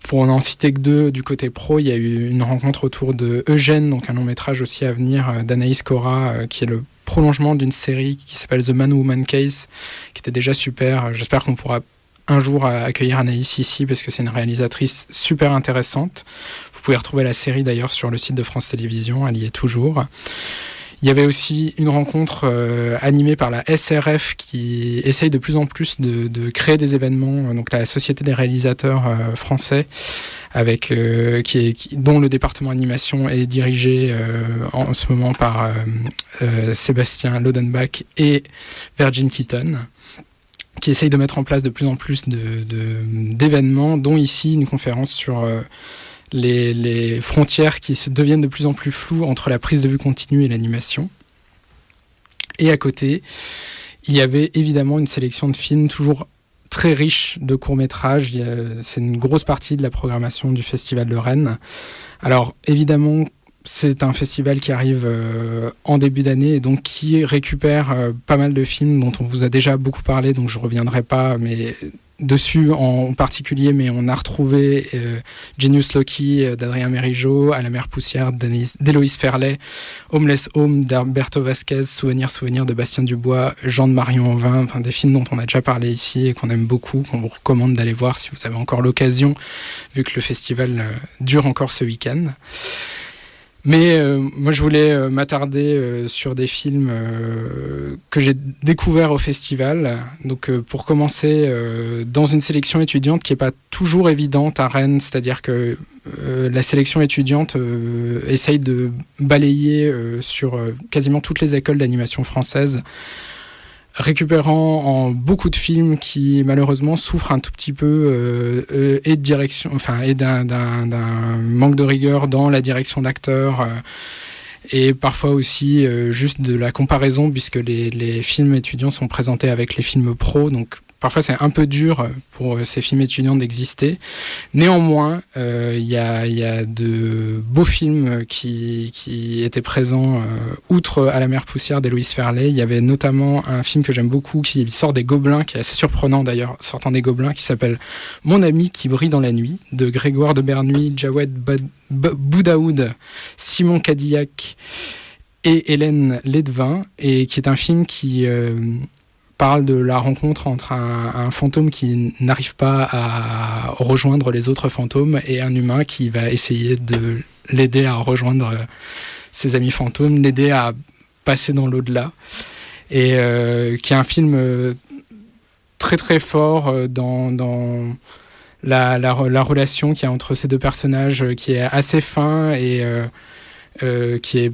Pour n'en citer que 2, du côté pro, il y a eu une rencontre autour de Eugène, donc un long-métrage aussi à venir d'Anaïs Cora, qui est le prolongement d'une série qui s'appelle The Man Woman Case, qui était déjà super. J'espère qu'on pourra un jour accueillir Anaïs ici, parce que c'est une réalisatrice super intéressante. Vous pouvez retrouver la série d'ailleurs sur le site de France Télévisions, elle y est toujours. Il y avait aussi une rencontre animée par la SRF qui essaye de plus en plus de créer des événements, donc la Société des réalisateurs français, avec dont le département animation est dirigé en ce moment par Sébastien Lodenbach et Virgin Keaton, qui essaye de mettre en place de plus en plus d'événements, dont ici une conférence sur les frontières qui se deviennent de plus en plus floues entre la prise de vue continue et l'animation. Et à côté, il y avait évidemment une sélection de films toujours très riche de courts-métrages. C'est une grosse partie de la programmation du Festival de Rennes. Alors évidemment, c'est un festival qui arrive en début d'année et donc qui récupère pas mal de films dont on vous a déjà beaucoup parlé, donc je reviendrai pas dessus en particulier, mais on a retrouvé Genius Loci d'Adrien Mérigeau, À la mer poussière d'Héloïse Ferlet, Homeless Home d'Alberto Vasquez, Souvenir de Bastien Dubois, Jean de Marion Auvin, enfin des films dont on a déjà parlé ici et qu'on aime beaucoup, qu'on vous recommande d'aller voir si vous avez encore l'occasion, vu que le festival dure encore ce week-end. Mais moi, je voulais m'attarder sur des films que j'ai découverts au festival. Donc, pour commencer, dans une sélection étudiante qui n'est pas toujours évidente à Rennes, c'est-à-dire que la sélection étudiante essaye de balayer sur quasiment toutes les écoles d'animation françaises, récupérant en beaucoup de films qui malheureusement souffrent un tout petit peu et de direction, et d'un manque de rigueur dans la direction d'acteurs et parfois aussi juste de la comparaison, puisque les films étudiants sont présentés avec les films pros, donc parfois c'est un peu dur pour ces films étudiants d'exister. Néanmoins, il y a de beaux films qui étaient présents outre À la mer poussière d'Héloïse Ferlet. Il y avait notamment un film que j'aime beaucoup qui sort des Gobelins, qui est assez surprenant d'ailleurs, sortant des Gobelins, qui s'appelle Mon ami qui brille dans la nuit, de Grégoire de Bernuy, Jawed Boudaoud, Simon Cadillac et Hélène Lédevin, et qui est un film qui parle de la rencontre entre un fantôme qui n'arrive pas à rejoindre les autres fantômes et un humain qui va essayer de l'aider à rejoindre ses amis fantômes, l'aider à passer dans l'au-delà. Et qui est un film très très fort dans la relation qu'il y a entre ces deux personnages, qui est assez fin et qui est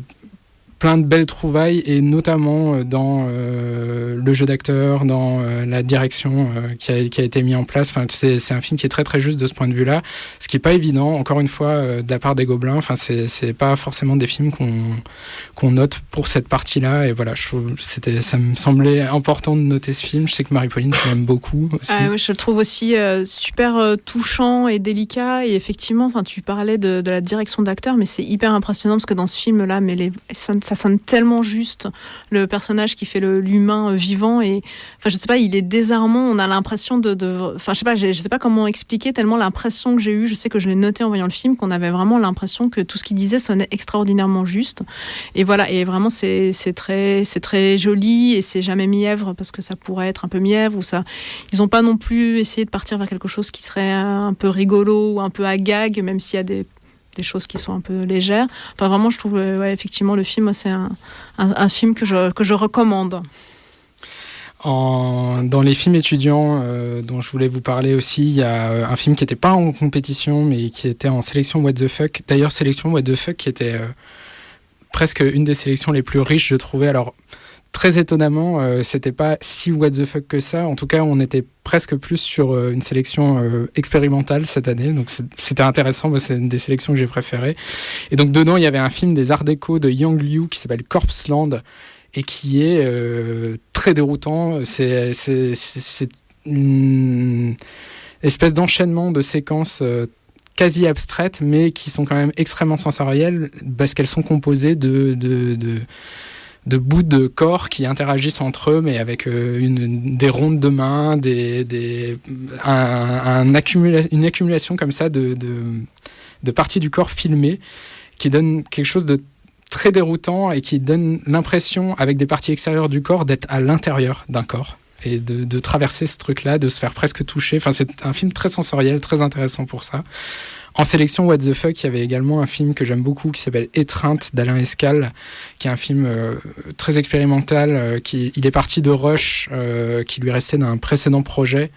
plein de belles trouvailles, et notamment dans le jeu d'acteur, dans la direction qui a été mis en place. Enfin, c'est un film qui est très très juste de ce point de vue-là, ce qui n'est pas évident, encore une fois, de la part des Gobelins. Enfin, c'est pas forcément des films qu'on note pour cette partie-là, et voilà, ça me semblait important de noter ce film. Je sais que Marie-Pauline, tu l'aimes beaucoup aussi. Je le trouve aussi super touchant et délicat, et effectivement, tu parlais de la direction d'acteur, mais c'est hyper impressionnant parce que dans ce film-là, ça sonne tellement juste, le personnage qui fait l'humain vivant, et je sais pas, il est désarmant. On a l'impression je sais pas comment expliquer, tellement l'impression que j'ai eue, je sais que je l'ai noté en voyant le film, qu'on avait vraiment l'impression que tout ce qu'il disait sonnait extraordinairement juste, et voilà, et vraiment c'est très joli, et c'est jamais mièvre, parce que ça pourrait être un peu mièvre, ou ça, ils ont pas non plus essayé de partir vers quelque chose qui serait un peu rigolo ou un peu à gag, même s'il y a des choses qui sont un peu légères. Enfin, vraiment, je trouve, effectivement, le film, c'est un film que je recommande. Dans les films étudiants dont je voulais vous parler aussi, il y a un film qui n'était pas en compétition, mais qui était en sélection What the Fuck. D'ailleurs, sélection What the Fuck qui était presque une des sélections les plus riches, je trouvais. Alors, très étonnamment, c'était pas si what the fuck que ça. En tout cas, on était presque plus sur une sélection expérimentale cette année. Donc c'était intéressant. Moi, c'est une des sélections que j'ai préférées. Et donc dedans, il y avait un film des Arts Déco de Yang Liu qui s'appelle Corpse Land et qui est très déroutant. C'est une espèce d'enchaînement de séquences quasi abstraites, mais qui sont quand même extrêmement sensorielles, parce qu'elles sont composées de bouts de corps qui interagissent entre eux, mais avec des rondes de mains, une accumulation comme ça de parties du corps filmées, qui donne quelque chose de très déroutant et qui donne l'impression, avec des parties extérieures du corps, d'être à l'intérieur d'un corps et de traverser ce truc-là, de se faire presque toucher. Enfin, c'est un film très sensoriel, très intéressant pour ça. En sélection What the Fuck, il y avait également un film que j'aime beaucoup qui s'appelle Étreinte d'Alain Escale, qui est un film très expérimental. Il est parti de Rush, qui lui restait d'un précédent projet,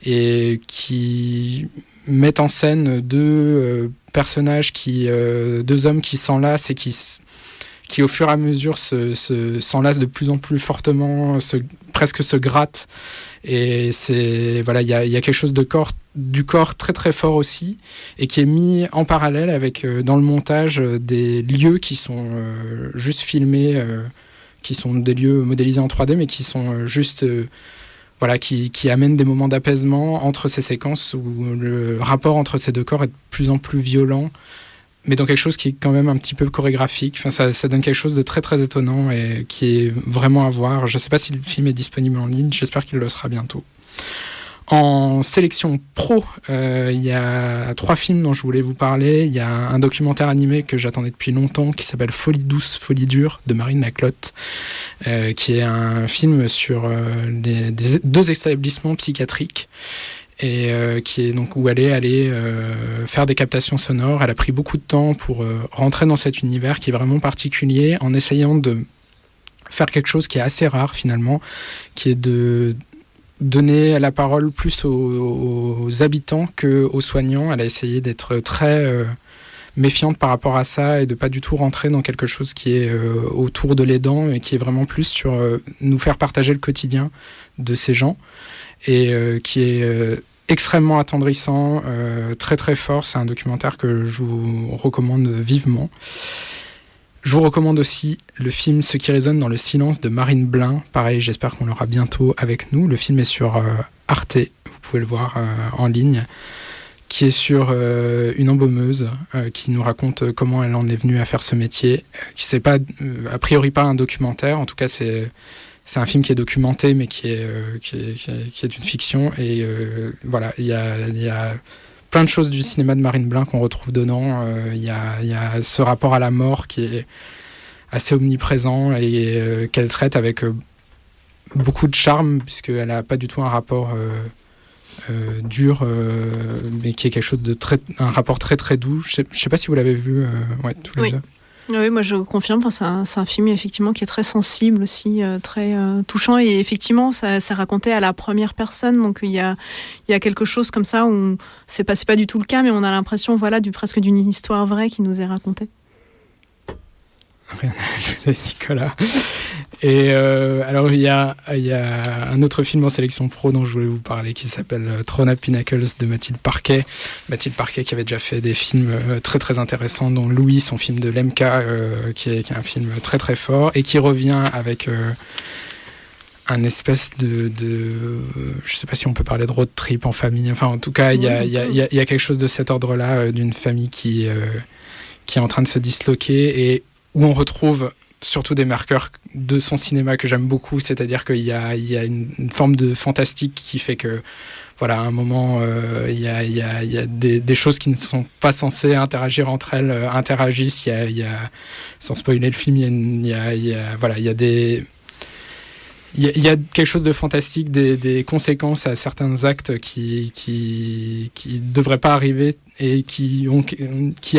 et qui met en scène deux personnages, deux hommes qui s'enlacent et qui au fur et à mesure s'enlacent de plus en plus fortement, presque se grattent. Et il y a quelque chose du corps très très fort aussi, et qui est mis en parallèle avec dans le montage des lieux qui sont juste filmés, qui sont des lieux modélisés en 3D, mais qui sont juste qui amènent des moments d'apaisement entre ces séquences où le rapport entre ces deux corps est de plus en plus violent, mais dans quelque chose qui est quand même un petit peu chorégraphique. Enfin, ça donne quelque chose de très très étonnant et qui est vraiment à voir. Je ne sais pas si le film est disponible en ligne, j'espère qu'il le sera bientôt. En sélection pro, il y a 3 films dont je voulais vous parler. Il y a un documentaire animé que j'attendais depuis longtemps qui s'appelle Folie douce, folie dure de Marine Laclotte, qui est un film sur les 2 établissements psychiatriques et qui est donc où elle est allée faire des captations sonores. Elle a pris beaucoup de temps pour rentrer dans cet univers qui est vraiment particulier en essayant de faire quelque chose qui est assez rare finalement, qui est de donner la parole plus aux habitants qu'aux soignants. Elle a essayé d'être très méfiante par rapport à ça et de pas du tout rentrer dans quelque chose qui est autour de l'aidant et qui est vraiment plus sur nous faire partager le quotidien de ces gens et qui est extrêmement attendrissant, très très fort. C'est un documentaire que je vous recommande vivement. Je vous recommande aussi le film Ce qui résonne dans le silence de Marine Blin. Pareil, j'espère qu'on l'aura bientôt avec nous. Le film est sur Arte, vous pouvez le voir en ligne, qui est sur une embaumeuse qui nous raconte comment elle en est venue à faire ce métier, qui c'est pas, a priori pas un documentaire, en tout cas c'est un film qui est documenté mais qui est une fiction. Et voilà, il y a plein de choses du cinéma de Marine Blin qu'on retrouve dedans. Il y a ce rapport à la mort qui est assez omniprésent et qu'elle traite avec beaucoup de charme, puisqu'elle n'a pas du tout un rapport dur, mais qui est quelque chose de un rapport très très doux. Je sais pas si vous l'avez vu, tous les deux. Oui, moi je confirme, c'est un film effectivement qui est très sensible aussi, très touchant, et effectivement c'est raconté à la première personne, donc il y a quelque chose comme ça où c'est pas du tout le cas, mais on a l'impression presque d'une histoire vraie qui nous est racontée. Rien à ajouter, Nicolas. Et alors il y a un autre film en sélection pro dont je voulais vous parler qui s'appelle Thrown Up Pinnacles de Mathilde Parquet. Mathilde Parquet qui avait déjà fait des films très très intéressants, dont Louis, son film de Lemka, qui est un film très très fort et qui revient avec un espèce de je sais pas si on peut parler de road trip en famille. Enfin en tout cas il y a quelque chose de cet ordre-là, d'une famille qui est en train de se disloquer et où on retrouve surtout des marqueurs de son cinéma que j'aime beaucoup, c'est-à-dire qu'il y a une forme de fantastique qui fait que, voilà, à un moment, il y a des choses qui ne sont pas censées interagir entre elles, interagissent. Il y a, sans spoiler le film, il y a quelque chose de fantastique, des conséquences à certains actes qui devraient pas arriver et qui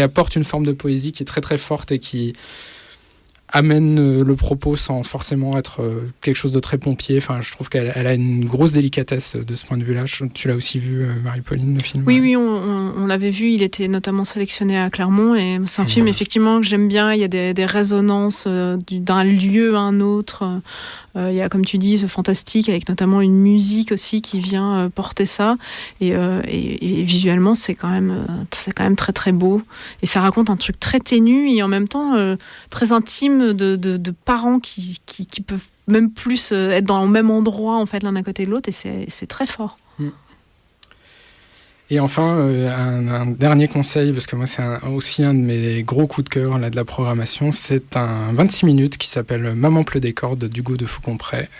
apportent une forme de poésie qui est très très forte et qui amène le propos sans forcément être quelque chose de très pompier. Enfin, je trouve qu'elle a une grosse délicatesse de ce point de vue-là. Tu l'as aussi vu, Marie-Pauline, le film? Oui, on l'avait vu. Il était notamment sélectionné à Clermont. Et c'est un film, effectivement, que j'aime bien. Il y a des résonances d'un lieu à un autre. Il y a, comme tu dis, ce fantastique, avec notamment une musique aussi qui vient porter ça. Et visuellement, c'est quand même très, très beau. Et ça raconte un truc très ténu et en même temps très intime de parents qui peuvent même plus être dans le même endroit, en fait, l'un à côté de l'autre. Et c'est très fort. Et enfin, un dernier conseil, parce que moi c'est aussi un de mes gros coups de cœur là, de la programmation, c'est un 26 minutes qui s'appelle Maman pleut des cordes d'Hugo de Faucompré,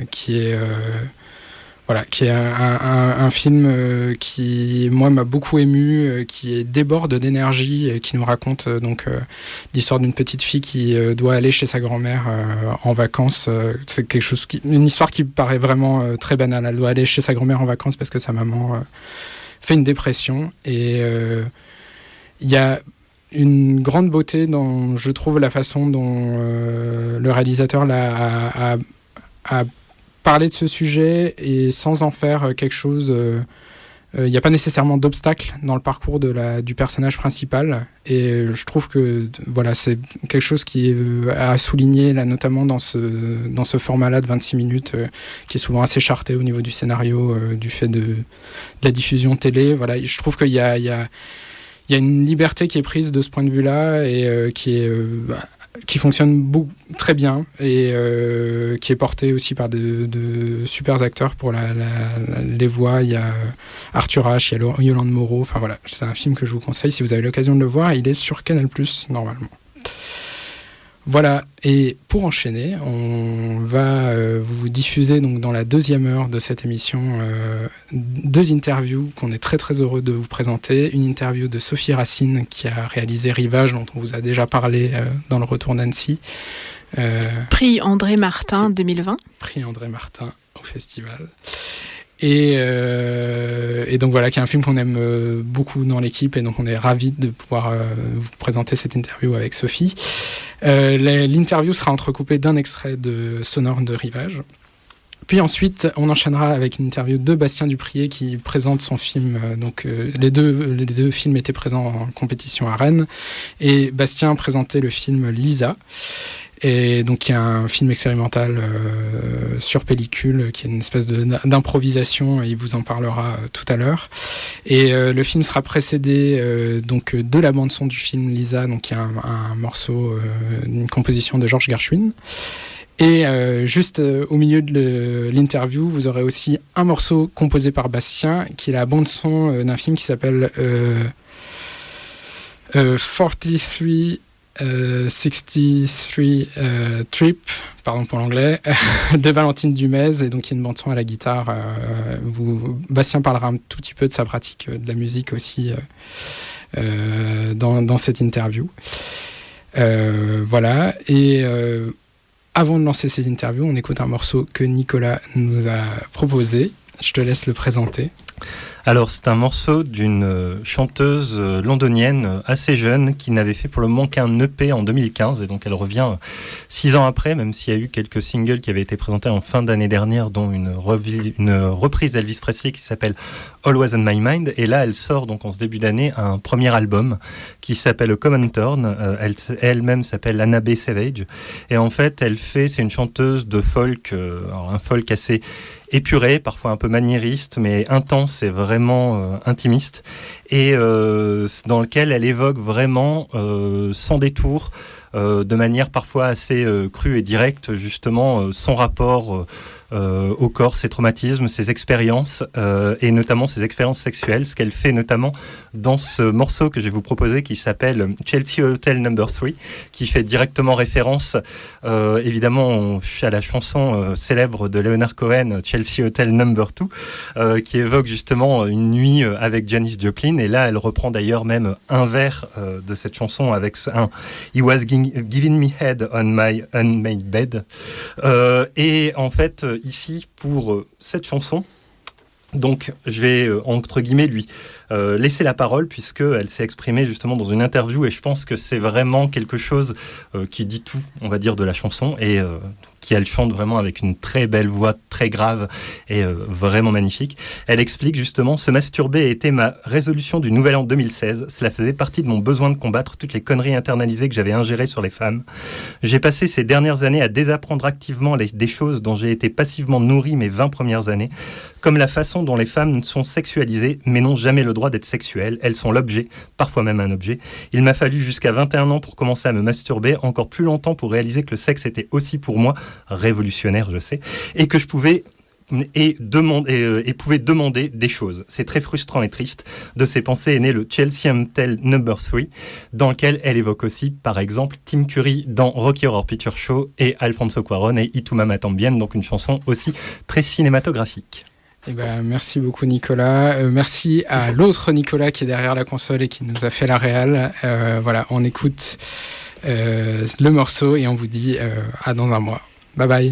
qui est un film qui, moi, m'a beaucoup ému, qui déborde d'énergie, qui nous raconte l'histoire d'une petite fille qui doit aller chez sa grand-mère en vacances. C'est quelque chose une histoire qui paraît vraiment très banale. Elle doit aller chez sa grand-mère en vacances parce que sa maman fait une dépression. Et il y a une grande beauté dans, je trouve, la façon dont le réalisateur a parler de ce sujet et sans en faire quelque chose. Il n'y a pas nécessairement d'obstacle dans le parcours du personnage principal. Et je trouve que voilà, c'est quelque chose qui est à souligner, là, notamment dans ce format-là de 26 minutes, qui est souvent assez charté au niveau du scénario, du fait de la diffusion télé. Voilà, je trouve qu'il y a une liberté qui est prise de ce point de vue-là et qui est qui fonctionne très bien et qui est porté aussi par de super acteurs pour les voix. Il y a Arthur H, il y a Yolande Moreau. Enfin voilà, c'est un film que je vous conseille si vous avez l'occasion de le voir. Il est sur Canal+, normalement. Voilà, et pour enchaîner, on va vous diffuser donc dans la deuxième heure de cette émission 2 interviews qu'on est très très heureux de vous présenter. Une interview de Sophie Racine qui a réalisé Rivage, dont on vous a déjà parlé dans le retour d'Annecy. Prix André Martin 2020. Prix André Martin au festival. Et donc voilà, qui est un film qu'on aime beaucoup dans l'équipe, et donc on est ravis de pouvoir vous présenter cette interview avec Sophie. L'interview sera entrecoupée d'un extrait sonore de Rivage. Puis ensuite, on enchaînera avec une interview de Bastien Duprier qui présente son film. Les deux films étaient présents en compétition à Rennes, et Bastien présentait le film Lisa. Et donc il y a un film expérimental sur pellicule qui est une espèce d'improvisation, et il vous en parlera tout à l'heure. Et le film sera précédé de la bande son du film Lisa, donc il y a un morceau, une composition de Georges Gershwin. Et juste au milieu de l'interview, vous aurez aussi un morceau composé par Bastien, qui est la bande son d'un film qui s'appelle 63 Trip, pardon pour l'anglais, de Valentine Dumez, et donc il y a une bande-son à la guitare. Bastien parlera un tout petit peu de sa pratique de la musique aussi dans cette interview. Voilà, et avant de lancer cette interview, on écoute un morceau que Nicolas nous a proposé. Je te laisse le présenter. Alors, c'est un morceau d'une chanteuse londonienne assez jeune qui n'avait fait pour le moment qu'un EP en 2015, et donc elle revient 6 ans après, même s'il y a eu quelques singles qui avaient été présentés en fin d'année dernière, dont une reprise d'Elvis Presley qui s'appelle Always on My Mind. Et là, elle sort donc en ce début d'année un premier album qui s'appelle Common Thorn. Elle-même s'appelle Anna B. Savage. Et en fait, c'est une chanteuse de folk, un folk assez épuré, parfois un peu maniériste, mais intense et vraiment intimiste, et dans lequel elle évoque vraiment, sans détour, de manière parfois assez crue et directe, justement, son rapport au corps, ses traumatismes, ses expériences, et notamment ses expériences sexuelles, ce qu'elle fait notamment dans ce morceau que je vais vous proposer qui s'appelle Chelsea Hotel No. 3, qui fait directement référence évidemment à la chanson célèbre de Leonard Cohen, Chelsea Hotel No. 2, qui évoque justement une nuit avec Janis Joplin. Et là elle reprend d'ailleurs même un vers de cette chanson avec un He was giving me head on my unmade bed, et en fait ici pour cette chanson, donc je vais entre guillemets lui laisser la parole, puisqu'elle s'est exprimée justement dans une interview, et je pense que c'est vraiment quelque chose qui dit tout, on va dire, de la chanson, et qui elle chante vraiment avec une très belle voix, très grave et vraiment magnifique. Elle explique justement: se masturber était ma résolution du nouvel an 2016. Cela faisait partie de mon besoin de combattre toutes les conneries internalisées que j'avais ingérées sur les femmes. J'ai passé ces dernières années à désapprendre activement des choses dont j'ai été passivement nourri mes 20 premières années, comme la façon dont les femmes sont sexualisées mais n'ont jamais le droit d'être sexuelles. Elles sont l'objet, parfois même un objet. Il m'a fallu jusqu'à 21 ans pour commencer à me masturber, encore plus longtemps pour réaliser que le sexe était aussi pour moi révolutionnaire, je sais, et que je pouvais pouvait demander des choses. C'est très frustrant et triste. De ces pensées est né le Chelsea Hotel No. 3, dans lequel elle évoque aussi, par exemple, Tim Curry dans Rocky Horror Picture Show et Alfonso Cuarón et Y tu m'amas también, donc une chanson aussi très cinématographique. Eh ben, merci beaucoup Nicolas. Merci à l'autre Nicolas qui est derrière la console et qui nous a fait la réal. Voilà, on écoute le morceau et on vous dit à dans un mois. Bye bye.